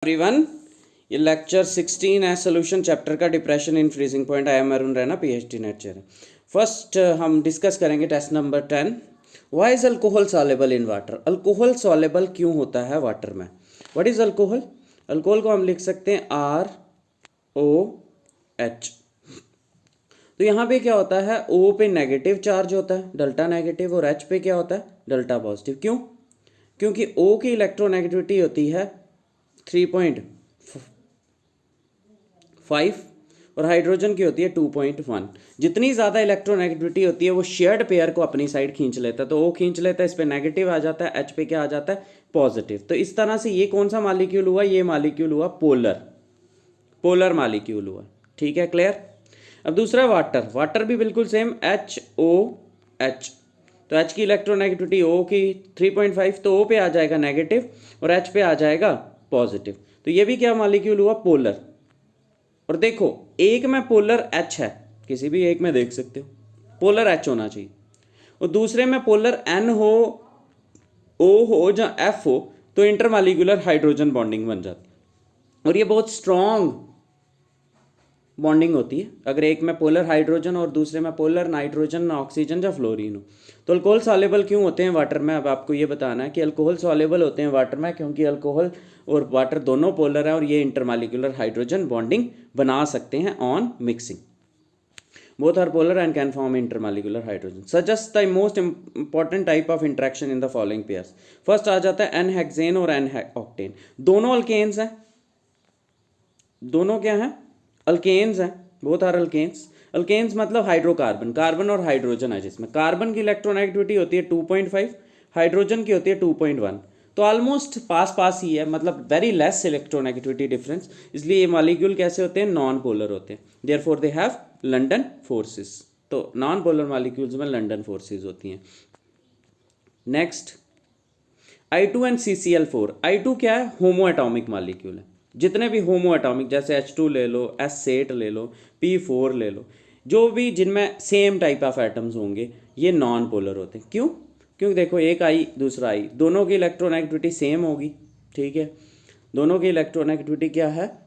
Everyone, ये lecture 16 है solution chapter का, depression in freezing point. I am Arun Raina, PhD nature. First हम discuss करेंगे test number 10। Why is alcohol soluble in water? Alcohol soluble क्यों होता है वाटर में? What is alcohol? अल्कोहल को हम लिख सकते हैं ROH। तो यहाँ पे क्या होता है, O पे नेगेटिव चार्ज होता है, डेल्टा नेगेटिव, और H पे क्या होता है, डेल्टा पॉजिटिव। क्यों? क्योंकि O की इलेक्ट्रोनेगेटिविटी होती है 3.5 और हाइड्रोजन की होती है 2.1। जितनी ज़्यादा इलेक्ट्रोनेगेटिविटी होती है वो शेयर्ड पेयर को अपनी साइड खींच लेता है। तो O खींच लेता है, इस पे नेगेटिव आ जाता है, H पे क्या आ जाता है, पॉजिटिव। तो इस तरह से ये कौन सा मॉलिक्यूल हुआ, ये मॉलिक्यूल हुआ पोलर मॉलिक्यूल हुआ। ठीक है, क्लियर। अब दूसरा वाटर भी बिल्कुल सेम, HOH। तो H की इलेक्ट्रोनेगेटिविटी O की 3.5, तो O पे आ जाएगा नेगेटिव और H पे आ जाएगा पॉजिटिव। तो ये भी क्या मॉलिक्यूल हुआ, पोलर। और देखो, एक में पोलर H है, किसी भी एक में देख सकते हो पोलर H होना चाहिए, और दूसरे में पोलर N हो, O हो या F हो, तो इंटरमॉलिक्यूलर हाइड्रोजन बॉन्डिंग बन जाती है। और ये बहुत स्ट्रॉन्ग बॉन्डिंग होती है अगर एक में पोलर हाइड्रोजन और दूसरे में पोलर नाइट्रोजन, ऑक्सीजन या फ्लोरीन हो। तो अल्कोहल सॉल्युबल क्यों होते हैं वाटर में? अब आपको ये बताना है कि अल्कोहल सॉल्युबल होते हैं वाटर में क्योंकि अल्कोहल और वाटर दोनों पोलर हैं और ये इंटरमॉलिक्यूलर हाइड्रोजन बॉन्डिंग बना सकते हैं on mixing. Both are polar and can form intermolecular hydrogen. Suggest the most important type of interaction in the following pairs. First आ जाता है एन हेक्सेन और एन ऑक्टेन। दोनों अल्केन्स हैं, दोनों क्या हैं, अल्केन्स हैं, बोथ आर अल्केन्स। अल्केन्स मतलब हाइड्रोकार्बन, कार्बन और हाइड्रोजन है, जिसमें कार्बन की इलेक्ट्रोनेगेटिविटी होती है 2.5, हाइड्रोजन की होती है 2.1। तो ऑलमोस्ट पास ही है, मतलब वेरी लेस इलेक्ट्रोनेगेटिविटी डिफरेंस। इसलिए ये मॉलिक्यूल कैसे होते हैं, नॉन पोलर होते हैं। Therefore they have London forces. तो नॉन पोलर मॉलिक्यूल्स में लंडन फोर्सेस होती हैं। Next I2 and CCl4। I2 क्या है, होमो एटॉमिक मॉलिक्यूल है। जितने भी होमो एटॉमिक, जैसे H2 ले लो, S8 ले लो, P4 ले लो, जो भी जिनमें सेम टाइप ऑफ एटम्स होंगे, ये नॉन पोलर होते हैं। क्यों? क्योंकि देखो, एक I दूसरा I, दोनों की इलेक्ट्रोनेगेटिविटी सेम होगी। ठीक है, दोनों की इलेक्ट्रोनेगेटिविटी क्या है,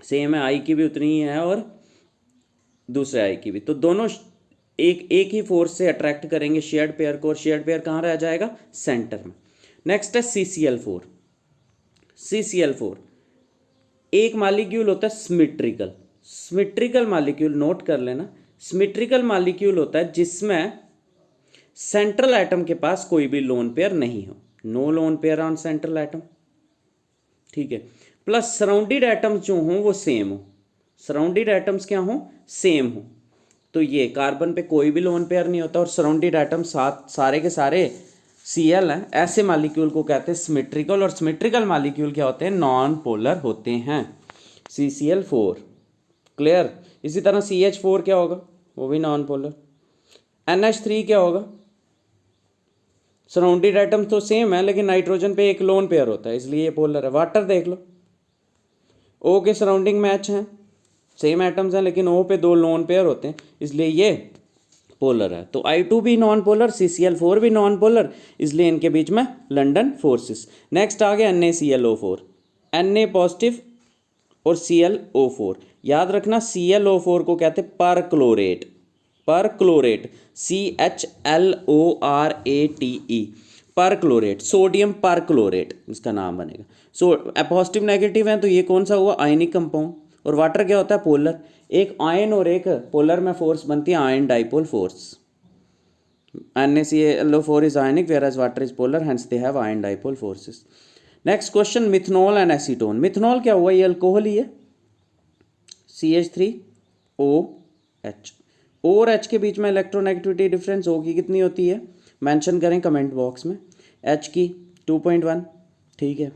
सेम है। I की भी उतनी ही है और दूसरे I की भी। तो दोनों एक ही फोर्स से अट्रैक्ट करेंगे शेयर्ड पेयर को, और शेयर्ड पेयर कहाँ रह जाएगा, सेंटर में। नेक्स्ट है CCl4। CCl4 एक मॉलिक्यूल होता है सिमेट्रिकल मॉलिक्यूल, नोट कर लेना। सिमेट्रिकल मॉलिक्यूल होता है जिसमें सेंट्रल एटम के पास कोई भी लोन पेयर नहीं हो, no lone pair on central atom. ठीक है, प्लस सराउंडेड एटम्स जो हों वो सेम हो, सराउंडेड एटम्स क्या हो, सेम हो। तो ये कार्बन पे कोई भी लोन पेयर नहीं होता और सराउंडेड एटम सारे के सारे Cl हैं। ऐसे मॉलिक्यूल को कहते हैं सिमेट्रिकल, और सिमेट्रिकल मॉलिक्यूल क्या होते हैं, नॉन पोलर होते हैं। CCl4 clear. इसी तरह CH4 क्या होगा, वो भी नॉन पोलर। NH3 क्या होगा, सराउंडेड एटम्स तो सेम है लेकिन नाइट्रोजन पे एक लोन पेयर होता है, इसलिए ये पोलर है। वाटर देख लो, O के सराउंडिंग मैच हैं, सेम एटम्स हैं, लेकिन O पे दो लोन पेयर होते हैं, इसलिए ये पोलर है। तो I2 भी नॉन पोलर, CCl4 भी नॉन पोलर, इसलिए इनके बीच में लंडन फोर्सेस। नेक्स्ट आ गया NaClO4। Na पॉजिटिव और ClO4। याद रखना, ClO4 को कहते हैं perchlorate, CHLORATE, perchlorate, sodium perchlorate इसका नाम बनेगा। पॉजिटिव नेगेटिव है, तो ये कौन सा हुआ, आयनिक कंपाउंड। और वाटर क्या होता है, पोलर। एक आयन और एक पोलर में फोर्स बनती है ion dipole force. NaClO4 is ionic whereas water is polar, hence they have ion dipole forces. Next question, methanol and acetone. Methanol क्या हुआ, ये अल्कोहल ही है, CH3OH। O और H के बीच में इलेक्ट्रोनेगेटिविटी डिफरेंस O की कितनी होती है, मेंशन करें कमेंट बॉक्स में। H की 2.1। ठीक है,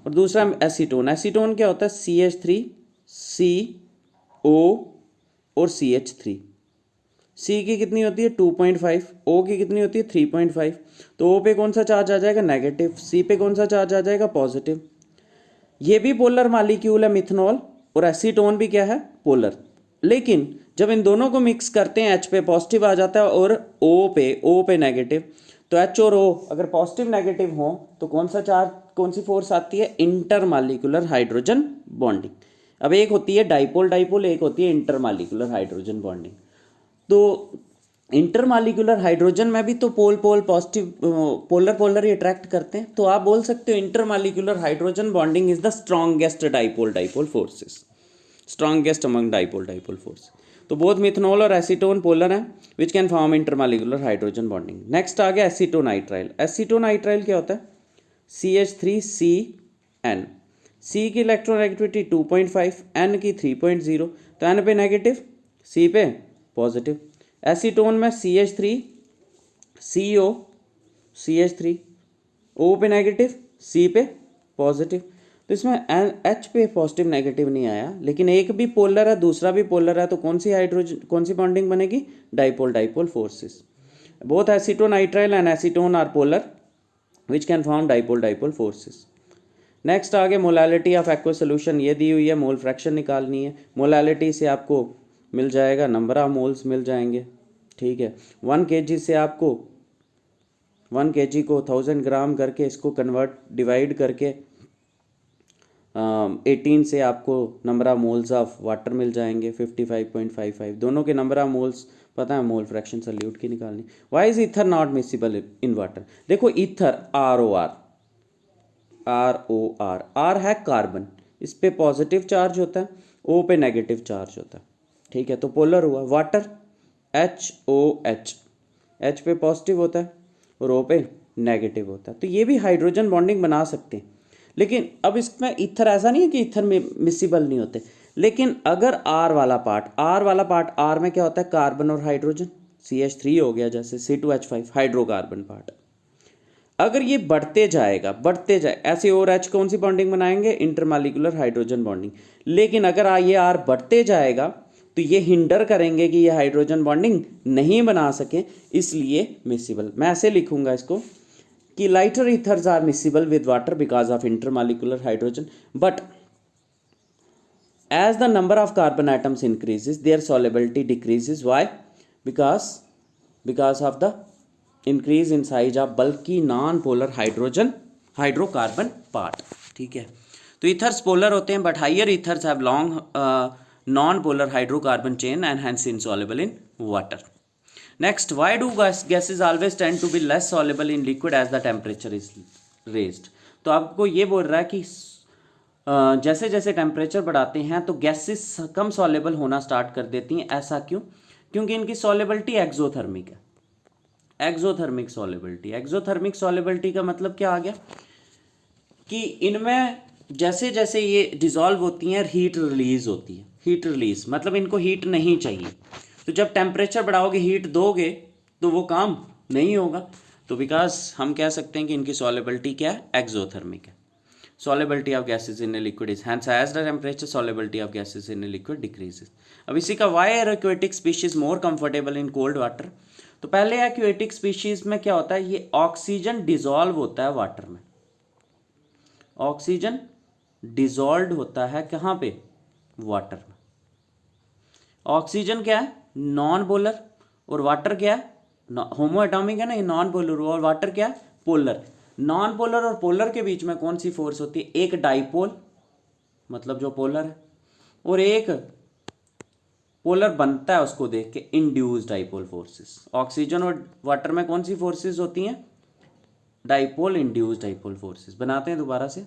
और दूसरा एसीटोन। एसीटोन क्या होता है, CH3CO और CH3। C की कितनी होती है 2.5, O की कितनी होती है 3.5। तो O पे कौन सा चार्ज आ जाएगा, नेगेटिव। C पे कौन सा चार्ज आ जाएगा, पॉजिटिव। ये भी पोलर मॉलिक्यूल है मिथनॉल, और एसीटोन भी क्या है, पोलर। लेकिन जब इन दोनों को मिक्स करते हैं, H पे पॉजिटिव आ जाता है और O पे नेगेटिव। तो H और O अगर पॉजिटिव नेगेटिव हो तो कौन सा चार्ज कौन सी फोर्स आती है, इंटरमालिकुलर हाइड्रोजन बॉन्डिंग। अब एक होती है डाइपोल डाइपोल, एक होती है इंटरमालिकुलर हाइड्रोजन बॉन्डिंग। तो इंटरमालिकुलर हाइड्रोजन में भी तो pole pole positive polar polar ही अट्रैक्ट करते हैं, तो आप बोल सकते हो intermolecular hydrogen bonding is the strongest dipole dipole forces, strongest among dipole dipole force. तो बोथ मिथनॉल और एसीटोन पोलर हैं which can form intermolecular hydrogen bonding. Next आ गया एसीटोनाइट्राइल। एसीटोनाइट्राइल क्या होता है, CH3CN, C की इलेक्ट्रोनेगेटिविटी 2.5, N की 3.0, तो N पे नेगेटिव, C पे पॉजिटिव। एसीटोन में CH3 CO CH3, O पे नेगेटिव, C पे पॉजिटिव। तो इसमें H पे पॉजिटिव नेगेटिव नहीं आया, लेकिन एक भी पोलर है दूसरा भी पोलर है, तो कौन सी हाइड्रोजन कौन सी बॉन्डिंग बनेगी, dipole dipole forces. Both acetonitrile and acetone are polar which can form dipole dipole forces. Next आगे मोलैलिटी ऑफ एक्वा सोल्यूशन, ये दी हुई है, मोल फ्रैक्शन निकालनी है। मोलैलिटी से आपको मिल जाएगा, नंबर ऑफ मोल्स मिल जाएंगे, ठीक है। 1 kg से आपको 1 kg को 1000 ग्राम करके इसको कन्वर्ट डिवाइड करके 18 से आपको number of moles of water मिल जाएंगे 55.55। दोनों के नंबर ऑफ मोल्स पता है, मोल फ्रैक्शन सल्यूट की निकालनी। Why is ether not miscible in water, देखो ईथर ROR R है कार्बन, इस पे पॉजिटिव चार्ज होता है, O पे नेगेटिव चार्ज होता है, ठीक है, तो पोलर हुआ। वाटर HOH, H पे पॉजिटिव होता है और O पे नेगेटिव होता है, तो ये भी हाइड्रोजन बॉन्डिंग बना सकते हैं। लेकिन अब इसमें ईथर ऐसा नहीं है कि ईथर में मिसिबल नहीं होते, लेकिन अगर R वाला पार्ट R में क्या होता है, कार्बन और हाइड्रोजन, CH3 हो गया जैसे, C2H5 हाइड्रोकार्बन पार्ट। अगर ये बढ़ते जाए ऐसे और H कौन सी बॉन्डिंग बनाएंगे, इंटरमालिकुलर हाइड्रोजन बॉन्डिंग। लेकिन अगर ये R बढ़ते जाएगा तो ये हिंडर करेंगे कि ये हाइड्रोजन बॉन्डिंग नहीं बना सके, इसलिए मिसिबल। मैं ऐसे लिखूंगा इसको कि lighter ethers are miscible with water because of intermolecular hydrogen, but as the number of carbon atoms increases their solubility decreases. Why? Because of the increase in size of bulky non-polar hydrocarbon part, ठीक है। तो ethers polar होते हैं, but higher ethers have long non-polar hydrocarbon chain and hence insoluble in water. Next, why do gases always tend to be less soluble in liquid as the temperature is raised? तो आपको ये बोल रहा है कि जैसे जैसे टेम्परेचर बढ़ाते हैं तो गैसेस कम सॉलेबल होना स्टार्ट कर देती हैं। ऐसा क्यों? क्योंकि इनकी सॉलेबिलिटी एक्सोथर्मिक है। एक्सोथर्मिक सॉलेबिलिटी का मतलब क्या आ गया कि इनमें जैसे जैसे ये डिसॉल्व होती हैं हीट रिलीज होती है। हीट रिलीज मतलब इनको हीट नहीं चाहिए, तो जब टेम्परेचर बढ़ाओगे हीट दोगे तो वो काम नहीं होगा। तो बिकॉज हम कह सकते हैं कि इनकी सॉलेबिलिटी क्या है, एक्सोथर्मिक है। Solubility of gases in a liquid is hence as the temperature solubility of gases in a liquid decreases. अब इसी का why are aquatic species more comfortable in cold water? तो पहले aquatic species में क्या होता है, ये ऑक्सीजन डिजॉल्व होता है वाटर में। ऑक्सीजन डिजॉल्व होता है कहाँ पे, वाटर में। ऑक्सीजन क्या है, नॉन पोलर, और वाटर क्या है, होमो एटॉमिक है ना, ये नॉन पोलर, और वाटर क्या है, पोलर। नॉन पोलर और पोलर के बीच में कौन सी फोर्स होती है, एक डाइपोल मतलब जो पोलर है, और एक पोलर बनता है उसको देख के इंड्यूस्ड डाइपोल फोर्सेस। ऑक्सीजन और वाटर में कौन सी फोर्सेस होती हैं, डाइपोल इंड्यूस्ड डाइपोल फोर्सेस। बनाते हैं दोबारा से।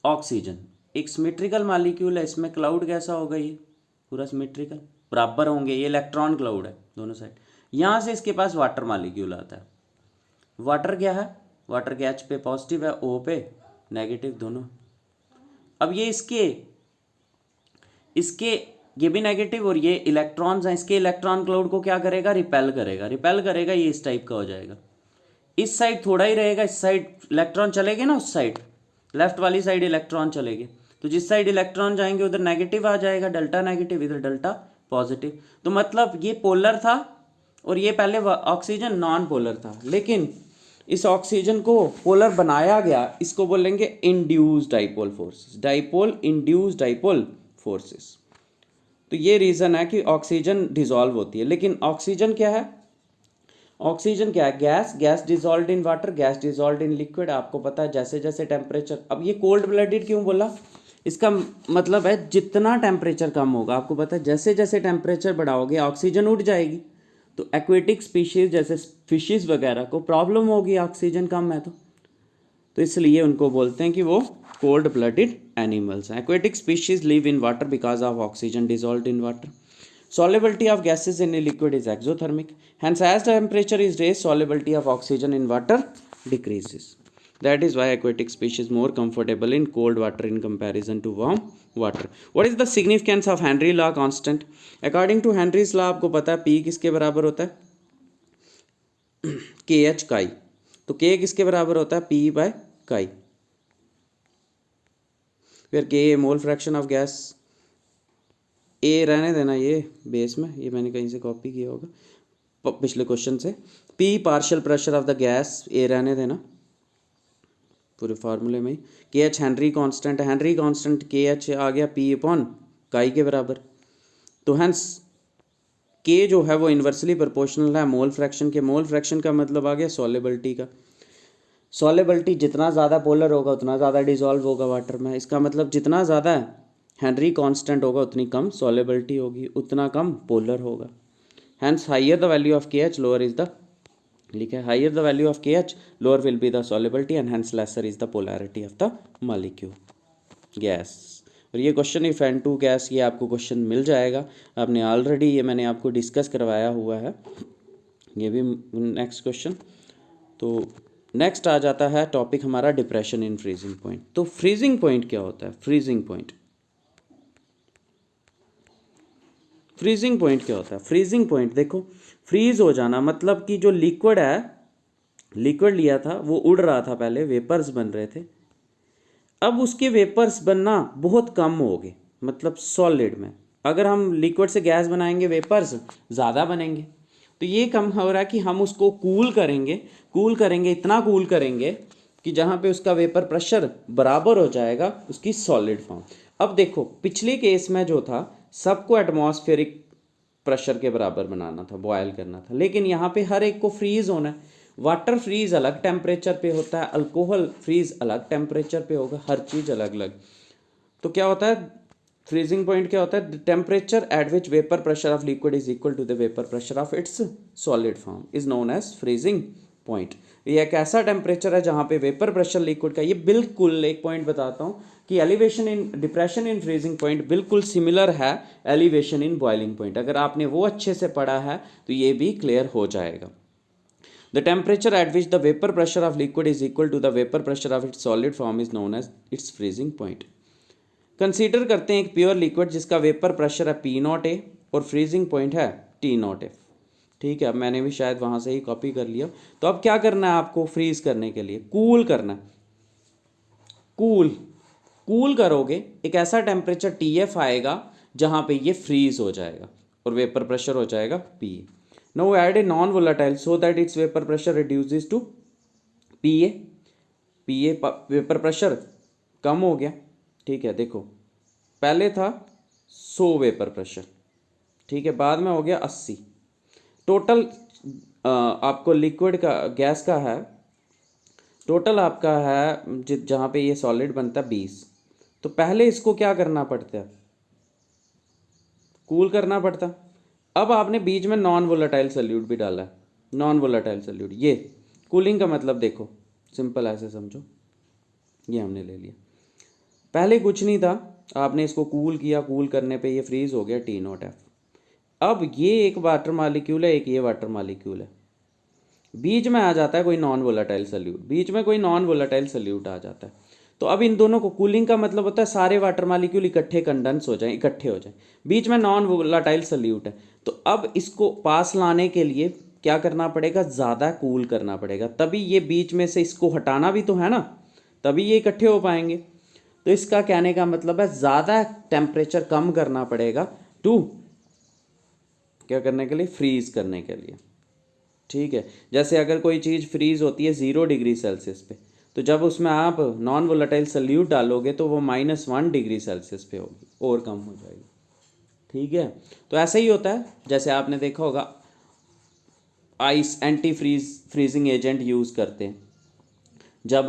ऑक्सीजन एक सिमेट्रिकल मॉलिक्यूल है, इसमें क्लाउड कैसा होगा, ये पूरा सिमेट्रिकल बराबर होंगे, ये इलेक्ट्रॉन क्लाउड है दोनों साइड। यहाँ से इसके पास वाटर मॉलिक्यूल आता है। वाटर क्या है, वाटर के H पे पॉजिटिव है, O पे नेगेटिव दोनों। अब ये इसके ये भी नेगेटिव और ये इलेक्ट्रॉन्स हैं, इसके इलेक्ट्रॉन क्लाउड को क्या करेगा, रिपेल करेगा, ये इस टाइप का हो जाएगा। इस साइड थोड़ा ही रहेगा, इस साइड इलेक्ट्रॉन चलेंगे ना, उस साइड लेफ्ट वाली साइड इलेक्ट्रॉन चलेंगे, तो जिस साइड इलेक्ट्रॉन जाएंगे उधर नेगेटिव आ जाएगा, डेल्टा नेगेटिव, इधर डेल्टा पॉजिटिव। तो मतलब ये पोलर था और ये पहले ऑक्सीजन नॉन पोलर था, लेकिन इस ऑक्सीजन को पोलर बनाया गया, इसको बोलेंगे induced dipole forces, dipole induced dipole forces. तो ये रीज़न है कि ऑक्सीजन डिसॉल्व होती है। लेकिन ऑक्सीजन क्या है, ऑक्सीजन क्या है? Gas, gas dissolve in water, gas dissolve in liquid. आपको पता है जैसे जैसे टेम्परेचर, अब ये कोल्ड ब्लडेड क्यों बोला? इसका मतलब है जितना टेम्परेचर कम होगा, आपको पता है जैसे जैसे टेम्परेचर बढ़ाओगे ऑक्सीजन उठ जाएगी। तो एक्वेटिक स्पीशीज जैसे फिशेस वगैरह को प्रॉब्लम होगी, ऑक्सीजन कम है तो इसलिए उनको बोलते हैं कि वो कोल्ड ब्लडेड एनिमल्स हैं। Aquatic species live in water because of oxygen dissolve in water. Solubility of gases in a liquid is exothermic. Hence, as temperature is raised, solubility of oxygen in water decreases. That is why aquatic species more comfortable in cold water in comparison to warm water. What is the significance of Henry law constant? According to Henry's law, आपको पता है P किसके बराबर होता है? KH काई। तो K किसके बराबर होता है? P by chi. फिर K mole fraction of gas, A रहने देना ये बेस में, ये मैंने कहीं से कॉपी किया होगा पिछले क्वेश्चन से। P partial pressure of the gas, A रहने देना पूरे फार्मूले में ही। K H Henry constant, Henry constant K H आ गया पी अपॉन काई के बराबर। तो हेंस के जो है वो इन्वर्सली प्रोपोर्शनल है मोल फ्रैक्शन के। मोल फ्रैक्शन का मतलब आ गया सॉल्युबिलिटी का। सॉल्युबिलिटी जितना ज़्यादा पोलर होगा उतना ज़्यादा डिजॉल्व होगा वाटर में। इसका मतलब जितना ज़्यादा हेनरी कांस्टेंट होगा उतनी कम सॉल्युबिलिटी होगी, उतना कम पोलर होगा। Hence higher the value of K H lower is the, लिखा है higher the value of K H lower will be the solubility and hence lesser is the polarity of the molecule gas. और ये question if N2 gas, ये आपको question मिल जाएगा, आपने already ये मैंने आपको डिस्कस करवाया हुआ है, ये भी नेक्स्ट क्वेश्चन। तो नेक्स्ट आ जाता है टॉपिक हमारा डिप्रेशन इन फ्रीजिंग पॉइंट। तो फ्रीजिंग पॉइंट क्या होता है? फ्रीजिंग पॉइंट, फ्रीजिंग पॉइंट क्या होता है? फ्रीजिंग पॉइंट देखो, फ्रीज हो जाना मतलब कि जो लिक्विड है, लिक्विड लिया था वो उड़ रहा था, पहले वेपर्स बन रहे थे, अब उसके वेपर्स बनना बहुत कम हो गए, मतलब सॉलिड में। अगर हम लिक्विड से गैस बनाएंगे वेपर्स ज़्यादा बनेंगे। तो ये कम हो रहा है कि हम उसको कूल करेंगे, कूल करेंगे, इतना कूल करेंगे कि जहाँ पे उसका वेपर प्रेशर बराबर हो जाएगा उसकी सॉलिड फॉर्म। अब देखो पिछले केस में जो था सबको एटमॉस्फेरिक प्रेशर के बराबर बनाना था, बॉयल करना था, लेकिन यहाँ पे हर एक को फ्रीज होना है। वाटर फ्रीज अलग टेम्परेचर पे होता है, अल्कोहल फ्रीज अलग टेम्परेचर पे होगा, हर चीज़ अलग अलग। तो क्या होता है फ्रीजिंग पॉइंट? क्या होता है? Temperature at which vapour pressure of liquid is equal to the vapour pressure of its solid form is known as freezing point. ये एक ऐसा टेम्परेचर है जहाँ पे वेपर प्रेशर लिक्विड का, ये बिल्कुल एक पॉइंट बताता हूँ कि elevation in depression in freezing point बिल्कुल सिमिलर है एलिवेशन इन बॉइलिंग पॉइंट। अगर आपने वो अच्छे से पढ़ा है तो ये भी क्लियर हो जाएगा। The temperature at which the vapour pressure of liquid is equal to the vapour pressure of its solid form is known as its freezing point. Consider करते हैं एक प्योर लिक्विड जिसका वेपर प्रेशर है P0 A और freezing point है T0 F। ठीक है, अब मैंने भी शायद वहाँ से ही कॉपी कर लिया। तो अब क्या करना है आपको फ्रीज करने के लिए? कूल करना है। कूल करोगे, एक ऐसा टेम्परेचर TF आएगा जहाँ पे ये फ्रीज हो जाएगा और वेपर प्रेशर हो जाएगा PA। Now add a non volatile so that its vapour pressure reduces to PA। Vapour pressure कम हो गया। ठीक है, देखो पहले था 100 वेपर प्रेशर, ठीक है, बाद में हो गया 80। टोटल आपको लिक्विड का गैस का है, टोटल आपका है जहाँ पे ये सॉलिड बनता है 20। तो पहले इसको क्या करना पड़ता है? कूल करना पड़ता। अब आपने बीच में नॉन वोलेटाइल सॉल्यूट भी डाला है, नॉन वोलेटाइल सॉल्यूट। ये कूलिंग का मतलब देखो सिंपल ऐसे समझो, ये हमने ले लिया, पहले कुछ नहीं था, आपने इसको कूल किया, कूल करने पे ये फ्रीज हो गया T0 F। अब ये एक वाटर मॉलिक्यूल है, एक ये वाटर मॉलिक्यूल है, बीच में आ जाता है कोई नॉन वोलेटाइल सॉल्यूट, बीच में कोई नॉन वोलेटाइल सॉल्यूट आ जाता है। तो अब इन दोनों को, कूलिंग का मतलब होता है सारे वाटर मॉलिक्यूल इकट्ठे कंडेंस हो जाएं, इकट्ठे हो जाएं, बीच में नॉन वोलेटाइल सॉल्यूट है। तो अब इसको पास लाने के लिए क्या करना पड़ेगा? ज़्यादा कूल करना पड़ेगा, तभी ये बीच में से इसको हटाना भी तो है ना, तभी ये इकट्ठे हो पाएंगे। तो इसका कहने का मतलब है ज़्यादा टेम्परेचर कम करना पड़ेगा टू क्या करने के लिए? फ्रीज करने के लिए। ठीक है, जैसे अगर कोई चीज़ फ्रीज होती है 0 डिग्री सेल्सियस पे, तो जब उसमें आप नॉन वोलेटाइल सॉल्यूट डालोगे तो वो -1 डिग्री सेल्सियस पे होगी और कम हो जाएगी। ठीक है, तो ऐसा ही होता है, जैसे आपने देखा होगा ice anti freezing agent use करते हैं जब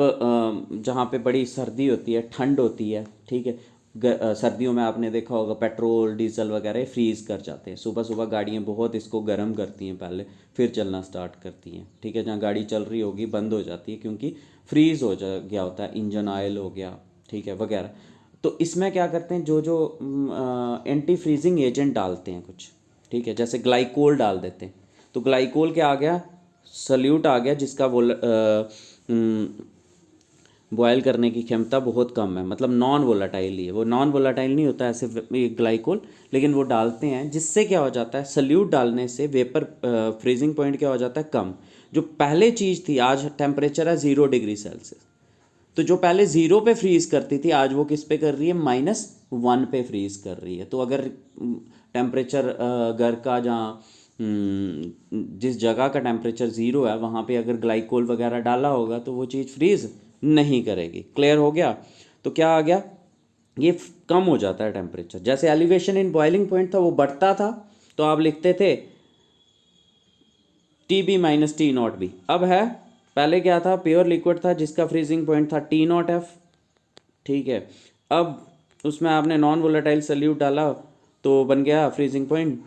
जहाँ पे बड़ी सर्दी होती है, ठंड होती है, ठीक है। सर्दियों में आपने देखा होगा पेट्रोल डीजल वगैरह फ्रीज़ कर जाते हैं। सुबह सुबह गाड़ियाँ बहुत इसको गर्म करती हैं पहले, फिर चलना स्टार्ट करती हैं, ठीक है। जहाँ गाड़ी चल रही होगी बंद हो जाती है क्योंकि फ्रीज़ हो जा गया होता है, इंजन ऑयल हो गया, ठीक है, वगैरह। तो इसमें क्या करते हैं, जो जो एंटी फ्रीजिंग एजेंट डालते हैं कुछ, ठीक है, जैसे ग्लाइकोल डाल देते हैं। तो ग्लाइकोल क्या आ गया, सल्यूट आ गया जिसका वो बॉयल करने की क्षमता बहुत कम है, मतलब नॉन वोलाटाइल ही है। वो नॉन वोलाटाइल नहीं होता ऐसे ग्लाइकोल, लेकिन वो डालते हैं जिससे क्या हो जाता है, सल्यूट डालने से वेपर फ्रीजिंग पॉइंट क्या हो जाता है, कम। जो पहले चीज़ थी, आज टेम्परेचर है 0 डिग्री सेल्सियस, तो जो पहले 0 पे फ्रीज करती थी आज वो किस पे कर रही है, -1 पे फ्रीज कर रही है। तो अगर टेम्परेचर घर का जहाँ जिस जगह का टेम्परेचर 0 है वहाँ पे अगर ग्लाइकोल वगैरह डाला होगा तो वो चीज़ फ्रीज नहीं करेगी। क्लियर हो गया। तो क्या आ गया, ये कम हो जाता है टेम्परेचर। जैसे एलिवेशन इन बॉइलिंग पॉइंट था वो बढ़ता था तो आप लिखते थे TB - T0B। अब है, पहले क्या था, प्योर लिक्विड था जिसका फ्रीजिंग पॉइंट था T0F, ठीक है। अब उसमें आपने नॉन वोलेटाइल सल्यूट डाला तो बन गया फ्रीजिंग पॉइंट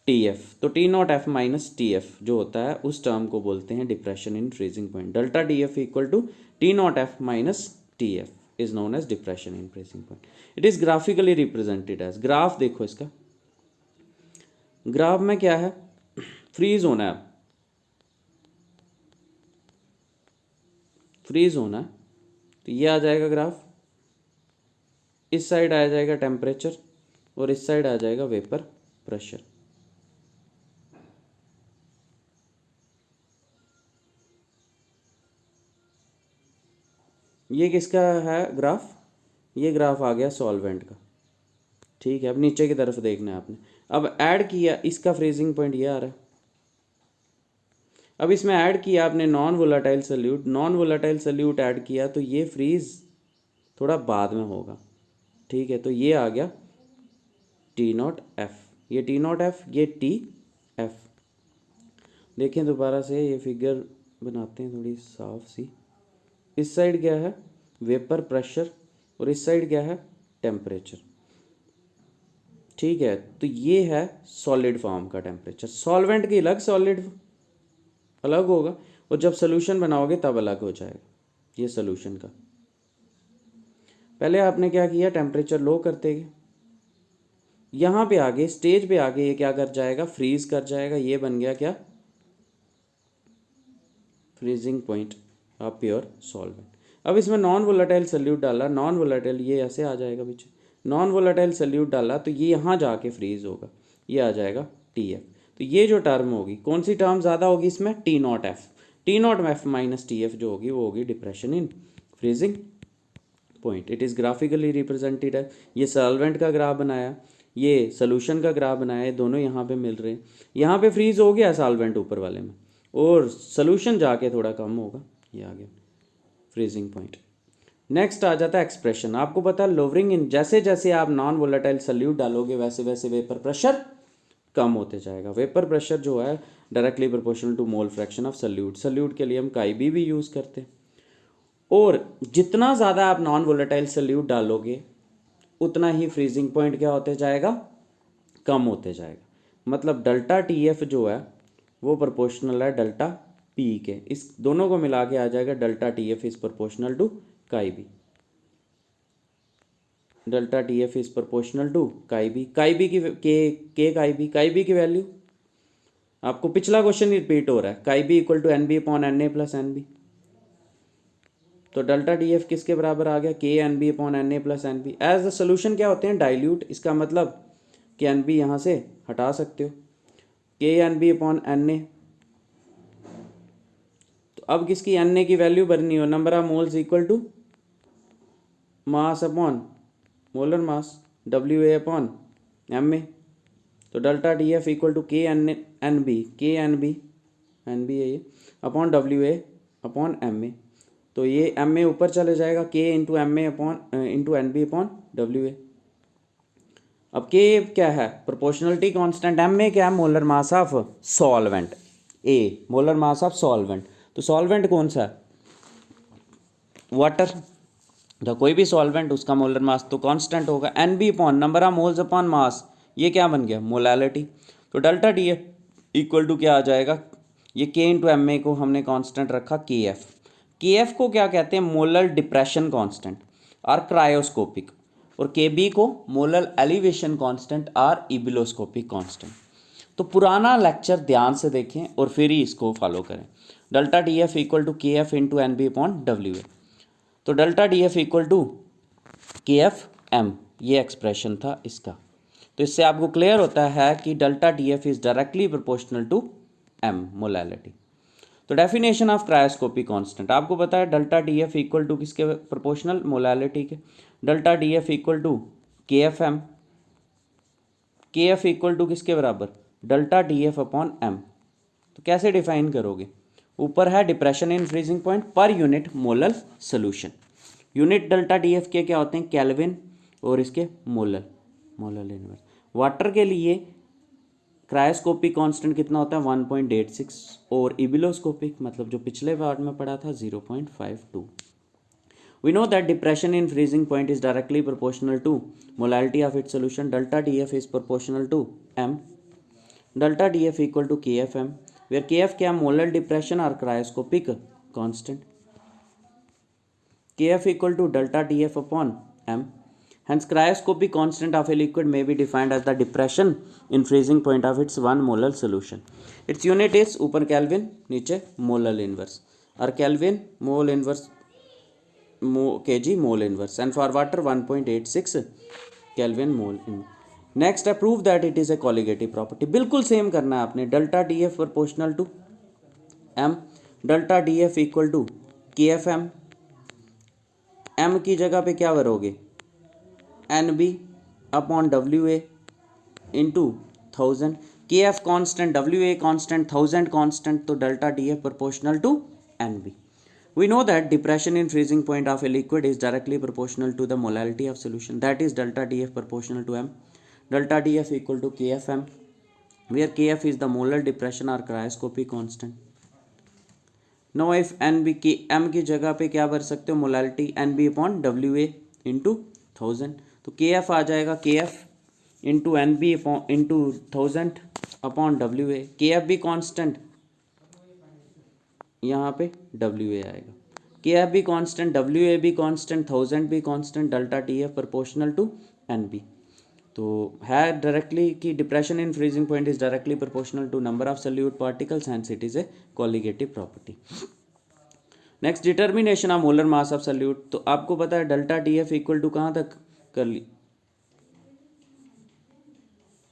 TF। तो T0F - TF जो होता है उस टर्म को बोलते हैं depression in freezing point. Delta TF equal to T0F - TF is known as depression in freezing point. It is graphically represented as, graph देखो इसका, ग्राफ में क्या है, फ्रीज होना है, फ्रीज होना है, तो ये आ जाएगा ग्राफ, इस साइड आ जाएगा टेम्परेचर और इस साइड आ जाएगा वेपर प्रेशर। ये किसका है ग्राफ, ये ग्राफ आ गया सॉल्वेंट का, ठीक है। अब नीचे की तरफ देखना है आपने, अब ऐड किया इसका फ्रीजिंग पॉइंट ये आ रहा है। अब इसमें ऐड किया आपने non volatile solute, non volatile solute add किया तो ये फ्रीज थोड़ा बाद में होगा, ठीक है। तो ये आ गया T0F, ये T0F, ये TF। देखें दोबारा से ये फिगर बनाते हैं थोड़ी साफ सी। इस साइड क्या है, वेपर प्रेशर, और इस साइड क्या है, टेम्परेचर, ठीक है। तो ये है सॉलिड फॉर्म का टेम्परेचर, सॉल्वेंट की अलग, सॉलिड अलग होगा, और जब सोल्यूशन बनाओगे तब अलग हो जाएगा ये सोल्यूशन का। पहले आपने क्या किया, टेम्परेचर लो करते गए, यहाँ पे आगे स्टेज पे आगे ये क्या कर जाएगा, फ्रीज कर जाएगा। ये बन गया क्या, freezing point of pure solvent. अब इसमें नॉन वोलेटाइल सल्यूट डाला, नॉन वोलेटाइल ये ऐसे आ जाएगा पीछे, नॉन वोलेटाइल सल्यूट डाला तो ये यहाँ जाके फ्रीज होगा, ये आ जाएगा TF। तो ये जो टर्म होगी, कौन सी टर्म ज़्यादा होगी इसमें, T0F। T0F - TF जो होगी वो होगी depression in freezing point. It is graphically represented है। ये सॉल्वेंट का ग्राफ बनाया, ये सोल्यूशन का ग्राफ बनाया, ये दोनों यहाँ पे मिल रहे हैं। यहाँ पे फ्रीज हो गया सॉल्वेंट ऊपर वाले में, और सोल्यूशन जाके थोड़ा कम होगा, ये आ गया फ्रीजिंग पॉइंट। नेक्स्ट आ जाता है एक्सप्रेशन। आपको पता है लोवरिंग इन, जैसे जैसे आप नॉन वोलेटाइल सल्यूट डालोगे वैसे वैसे वेपर प्रेशर कम होते जाएगा। वेपर प्रेशर जो है directly proportional to mole fraction of solute. Solute के लिए हम काईबी भी यूज़ करते हैं। और जितना ज़्यादा आप नॉन वोलेटाइल सल्यूट डालोगे उतना ही फ्रीजिंग पॉइंट क्या होते जाएगा, कम होते जाएगा। मतलब डेल्टा TF जो है वो प्रोपोर्शनल है डेल्टा P के, इस दोनों को मिला के आ जाएगा delta TF is proportional to chi B. Delta TF is proportional to chi B. Chi B की के काईबी की वैल्यू आपको पिछला क्वेश्चन रिपीट हो रहा है, काईबी इक्वल टू NB/NA + NB। तो डेल्टा TF किसके बराबर आ गया, KNB/NA + NB। As the solution क्या होते हैं, डाइल्यूट। इसका मतलब कि NB यहाँ से हटा सकते हो, KNB/NA। तो अब किसकी Na की वैल्यू भरनी हो, number of moles equal to mass upon molar mass, WA/MA। तो delta TF equal to KNB है ये, अपॉन WA/MA। तो ये MA ऊपर चले जाएगा, K इंटू NB/WA। अब K क्या है, प्रोपोर्शनलिटी कांस्टेंट, MA क्या है, molar mass of solvent. A molar mass of solvent. तो सॉल्वेंट कौन सा है? वाटर। तो कोई भी सॉल्वेंट उसका मोलर मास तो कांस्टेंट होगा। N B upon number of moles upon mass, ये क्या बन गया? मोलैलिटी। तो delta D F equal to क्या आ जाएगा? ये के इंटू एम ए को हमने कांस्टेंट रखा के एफ। के एफ को क्या कहते हैं? मोलर डिप्रेशन कांस्टेंट और क्रायोस्कोपिक, और के बी को मोलर एलिवेशन कांस्टेंट और इबिलोस्कोपिक कांस्टेंट। तो पुराना लेक्चर ध्यान से देखें और फिर ही इसको फॉलो करें। Delta D F equal to K F into N B upon W A. तो delta D F equal to K F M, ये एक्सप्रेशन था इसका। तो इससे आपको क्लियर होता है कि delta D F is directly proportional to M molality. तो डेफिनेशन ऑफ क्रायोस्कोपिक कांस्टेंट आपको पता है, delta D F equal to किसके प्रोपोर्शनल? मोलैलिटी के। Delta D F equal to K F M, K F equal to किसके बराबर? Delta D F upon M. तो कैसे डिफाइन करोगे? ऊपर है depression in freezing point per unit molar solution. Unit delta D F के क्या होते हैं? केल्विन, और इसके मोलर इनवर्स। वाटर के लिए क्रायोस्कोपिक कांस्टेंट कितना होता है? 1.86, और इबिलोस्कोपिक मतलब जो पिछले पार्ट में पढ़ा था 0.52। We know that depression in freezing point is directly proportional to molality of its solution. Delta DF is proportional to M. Delta DF equal to KFM, where KF क्या? molar depression or cryoscopic constant. KF equal to delta DF upon M. Hence, cryoscopic constant of a liquid may be defined as the depression in freezing point of its 1 molar solution. Its unit is ऊपर Kelvin, नीचे molar inverse, और Kelvin mole inverse kg mole inverse, and for water 1.86 Kelvin mole inverse. Next है prove that it is a colligative property. बिल्कुल same करना है आपने। Delta D F proportional to M, delta D F equal to K F M. M की जगह पे क्या भरोगे? N B upon W A into 1000। K F constant, W A constant, 1000 constant, तो delta D F proportional to N B. We know that depression in freezing point of a liquid is directly proportional to the molality of solution, that is delta df proportional to m. Delta df equal to kfm, where kf is the molar depression or cryoscopic constant. Now if nb की m की जगह पे क्या भर सकते हो? molality nb upon wa into 1000। तो kf आ जाएगा kf into nb into 1000 upon wa। kf भी कांस्टेंट, यहाँ पे डब्ल्यू ए आएगा। के एफ भी कांस्टेंट, डब्ल्यू ए भी कांस्टेंट, 1000 भी constant, delta T F proportional to N B. तो है डायरेक्टली कि depression in freezing point is directly proportional to number of solute particles, hence it is a colligative property. Next determination of molar mass of solute. तो आपको पता है delta T F equal to कहाँ तक कर ली?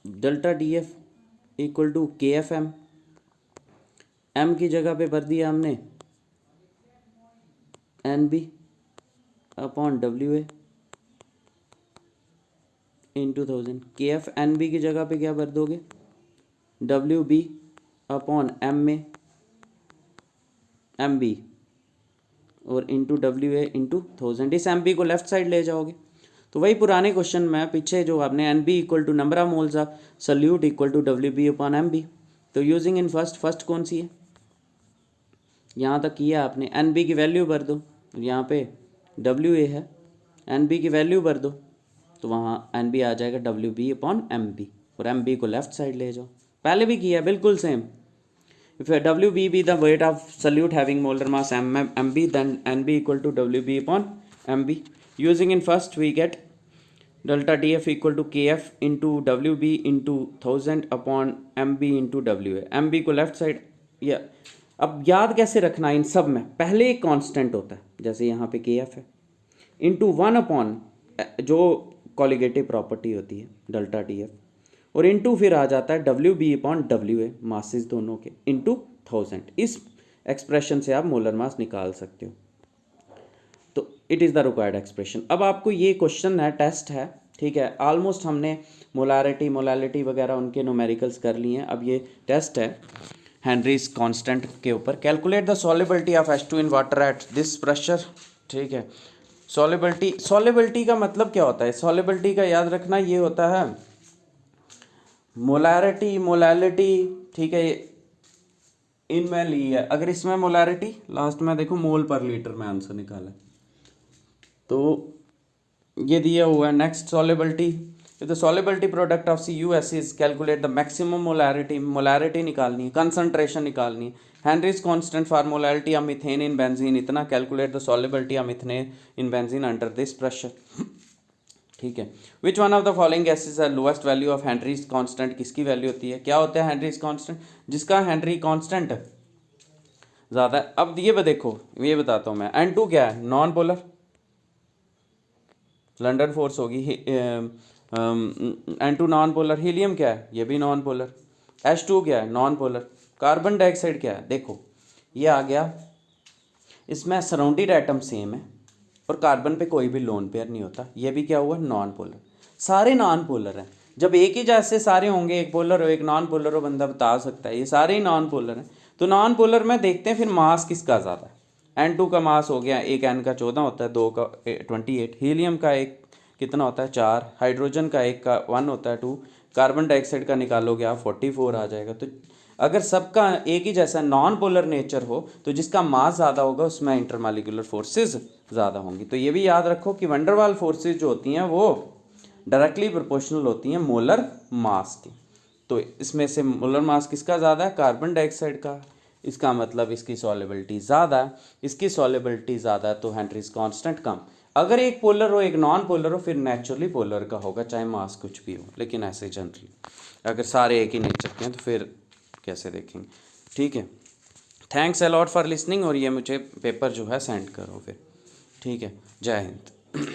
Delta D F equal to K F M. M की जगह पे भर दिया हमने N B upon W A into 1000। K F N B की जगह पे क्या भर दोगे? W B upon M A M B और इंटू डब्ल्यू ए इंटू 1000। इस एम बी को लेफ्ट साइड ले जाओगे तो वही पुराने क्वेश्चन में पीछे जो आपने N B equal to number of moles of solute equal to W B upon M B. तो यूजिंग इन फर्स्ट कौन सी है? यहाँ तक किया आपने। एन बी की वैल्यू भर दो, यहाँ पे डब्ल्यू ए है, एन बी की वैल्यू भर दो तो वहाँ एन बी आ जाएगा W B upon M B, और एम बी को लेफ्ट साइड ले जाओ। पहले भी किया बिल्कुल same. If W B be the weight of solute having molar mass M B, then N B equal to W B upon M B. Using in first we get delta D F equal to K F into W B into 1000 upon M B into W A. M B को left side, या अब याद कैसे रखना इन सब में? पहले एक कांस्टेंट होता है, जैसे यहाँ पे के एफ है, इंटू 1 अपॉन जो कोलिगेटिव प्रॉपर्टी होती है डेल्टा डी एफ, और इंटू फिर आ जाता है W B upon W A, masses दोनों के, इंटू 1000। इस एक्सप्रेशन से आप मोलर मास निकाल सकते हो। तो it is the required expression. अब आपको ये क्वेश्चन है, टेस्ट है, ठीक है। ऑलमोस्ट हमने मोलारिटी मोलालिटी वगैरह उनके न्यूमेरिकल्स कर लिए हैं। अब ये टेस्ट है हेनरीज कांस्टेंट के ऊपर। Calculate the solubility of H2 in water at this pressure, ठीक है। सॉल्युबिलिटी का मतलब क्या होता है? सॉल्युबिलिटी का याद रखना ये होता है मोलारिटी मोलालिटी, ठीक है। इनमें ली है। अगर इसमें मोलैरिटी लास्ट में देखो मोल पर लीटर में आंसर निकाला, तो ये दिया हुआ है। Next solubility, the solubility product of CuS is calculate the maximum molarity, molarity निकालनी है, कंसंट्रेशन निकालनी है। Henry's constant for molarity of methane in benzene इतना, calculate the solubility of methane in benzene under this pressure. ठीक है, which one of the following gases are lowest value of Henry's constant, किसकी value होती है, क्या होता है Henry's constant, जिसका हेनरी कांस्टेंट ज़्यादा है। अब ये देखो, ये बताता हूँ मैं, N2 क्या है, नॉन पोलर, लंडन फोर्स होगी। N2 non polar. हीलियम क्या है, ये भी नॉन पोलर। H2 क्या है, नॉन पोलर। कार्बन डाइऑक्साइड क्या है, देखो ये आ गया, इसमें सराउंडेड एटम सेम है और कार्बन पे कोई भी लोन पेयर नहीं होता, ये भी क्या हुआ, नॉन पोलर। सारे नॉन पोलर हैं। जब एक ही जैसे सारे होंगे, एक पोलर हो एक नॉन पोलर हो, बंदा बता सकता है, ये सारे ही नॉन पोलर हैं। तो नॉन पोलर में देखते हैं फिर मास किसका ज़्यादा है। N2 का मास हो गया, एक N का 14 होता है, 2 का 28, हीलियम का एक कितना होता है 4, हाइड्रोजन का एक का 1 होता है 2, कार्बन डाइऑक्साइड का निकालोगे आप 44 आ जाएगा। तो अगर सबका एक ही जैसा नॉन पोलर नेचर हो तो जिसका मास ज़्यादा होगा उसमें इंटरमॉलिक्यूलर फोर्सेस ज़्यादा होंगी। तो ये भी याद रखो कि वंडरवाल फोर्सेस जो होती हैं वो डायरेक्टली प्रोपोर्शनल होती हैं मोलर मास की। तो इसमें से मोलर मास किसका ज़्यादा है, कार्बन डाइऑक्साइड का। इसका मतलब इसकी सॉल्युबिलिटी ज़्यादा है, इसकी सॉल्युबिलिटी ज़्यादा है तो हेनरीज कांस्टेंट कम। अगर एक पोलर हो एक नॉन पोलर हो फिर नेचुरली पोलर का होगा, चाहे मास कुछ भी हो। लेकिन ऐसे जनरली अगर सारे एक ही नेचर के हैं तो फिर कैसे देखेंगे। ठीक है, थैंक्स अलॉट फॉर लिसनिंग, और ये मुझे पेपर जो है सेंड करो फिर। ठीक है, जय हिंद।